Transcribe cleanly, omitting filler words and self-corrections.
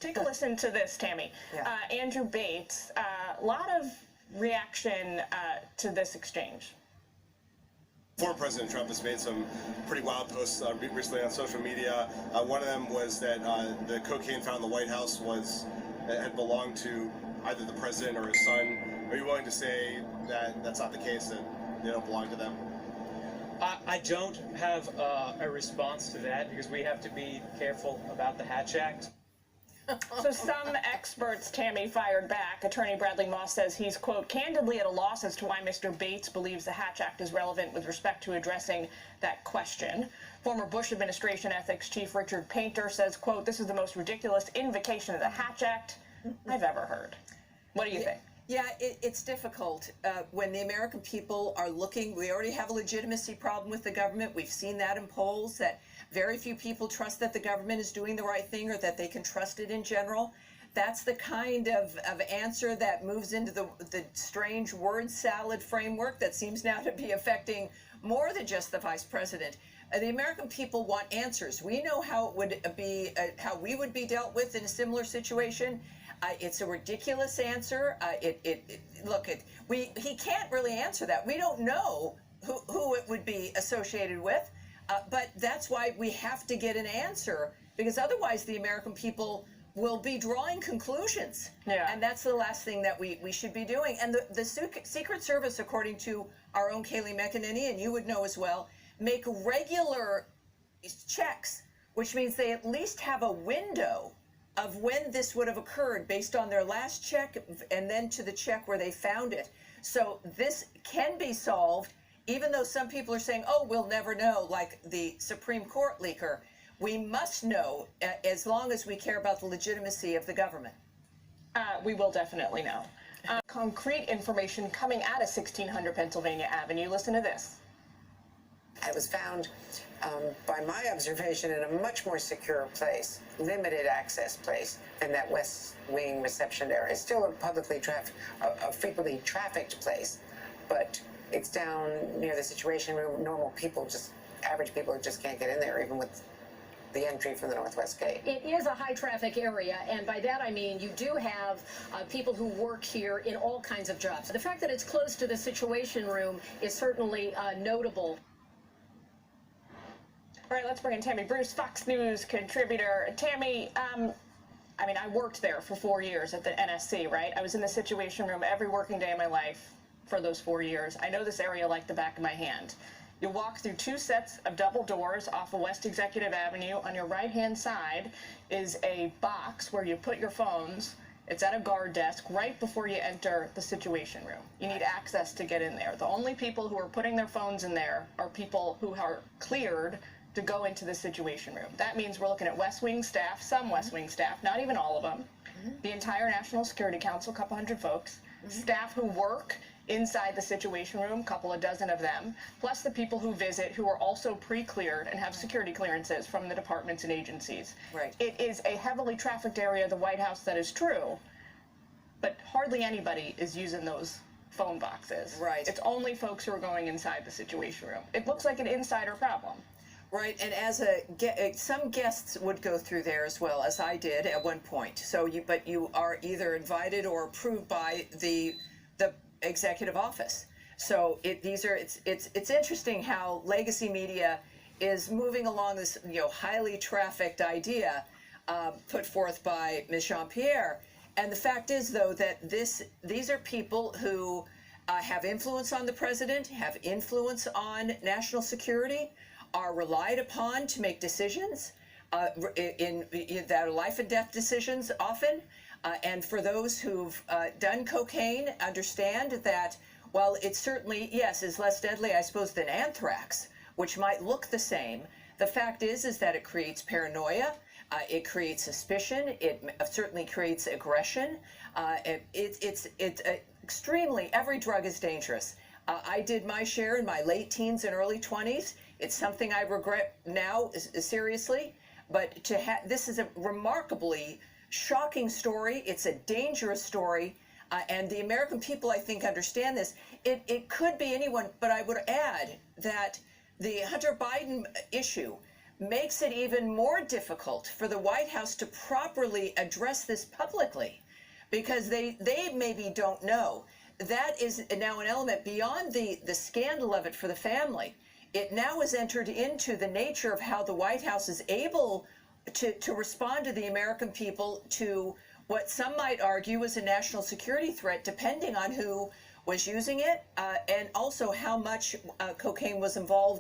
Take a listen to this, Tammy. Yeah. Andrew Bates, a lot of reaction to this exchange. Former President Trump has made some pretty wild posts recently on social media. One of them was that the cocaine found in the White House had belonged to either the president or his son. Are you willing to say that that's not the case, that they don't belong to them? I don't have a response to that because we have to be careful about the Hatch Act. So some experts, Tammy, fired back. Attorney Bradley Moss says he's, quote, candidly at a loss as to why Mr. Bates believes the Hatch Act is relevant with respect to addressing that question. Former Bush administration ethics chief Richard Painter says, quote, this is the most ridiculous invocation of the Hatch Act I've ever heard. What do you think? Yeah, it's difficult when the American people are looking. We already have a legitimacy problem with the government. We've seen that in polls, that very few people trust that the government is doing the right thing or that they can trust it in general. That's the kind of answer that moves into the strange word salad framework that seems now to be affecting more than just the vice president. The American people want answers. We know how it would be, how we would be dealt with in a similar situation. It's a ridiculous answer. He can't really answer that. We don't know who it would be associated with, but that's why we have to get an answer, because otherwise the American people will be drawing conclusions. Yeah. And that's the last thing that we should be doing. And the Secret Service, according to our own Kayleigh McEnany, and you would know as well, make regular checks, which means they at least have a window of when this would have occurred based on their last check and then to the check where they found it. So this can be solved, even though some people are saying, oh, we'll never know, like the Supreme Court leaker. We must know as long as we care about the legitimacy of the government. We will definitely know. Concrete information coming out of 1600 Pennsylvania Avenue. Listen to this. It was found, by my observation, in a much more secure place, limited access place than that West Wing reception area. It's still a a frequently trafficked place, but it's down near the Situation Room. Normal people, average people just can't get in there, even with the entry from the Northwest Gate. It is a high traffic area, and by that I mean you do have people who work here in all kinds of jobs. The fact that it's close to the Situation Room is certainly notable. All right, let's bring in Tammy Bruce, Fox News contributor. Tammy, I worked there for 4 years at the NSC, right? I was in the Situation Room every working day of my life for those 4 years. I know this area like the back of my hand. You walk through two sets of double doors off of West Executive Avenue. On your right-hand side is a box where you put your phones. It's at a guard desk right before you enter the Situation Room. You need access to get in there. The only people who are putting their phones in there are people who are cleared to go into the Situation Room. That means we're looking at West Wing staff, some West Wing staff, not even all of them, the entire National Security Council, a couple hundred folks, staff who work inside the Situation Room, a couple of dozen of them, plus the people who visit who are also pre-cleared and have security clearances from the departments and agencies. Right. It is a heavily trafficked area of the White House, that is true, but hardly anybody is using those phone boxes. Right. It's only folks who are going inside the Situation Room. It looks like an insider problem. Right, and as some guests would go through there as well, as I did at one point. So but you are either invited or approved by the executive office. So it's interesting how legacy media is moving along this highly trafficked idea put forth by Ms. Jean-Pierre. And the fact is, though, that these are people who have influence on the president, have influence on national security, are relied upon to make decisions that are life and death decisions often. And for those who've done cocaine, understand that while it certainly, yes, is less deadly, I suppose, than anthrax, which might look the same, the fact is that it creates paranoia, it creates suspicion, it certainly creates aggression. It's extremely, every drug is dangerous. I did my share in my late teens and early 20s. It's something I regret now seriously, but this is a remarkably shocking story. It's a dangerous story, and the American people, I think, understand this. It could be anyone, but I would add that the Hunter Biden issue makes it even more difficult for the White House to properly address this publicly, because they maybe don't know. That is now an element beyond the scandal of it for the family. It now has entered into the nature of how the White House is able to respond to the American people, to what some might argue is a national security threat, depending on who was using it, and also how much cocaine was involved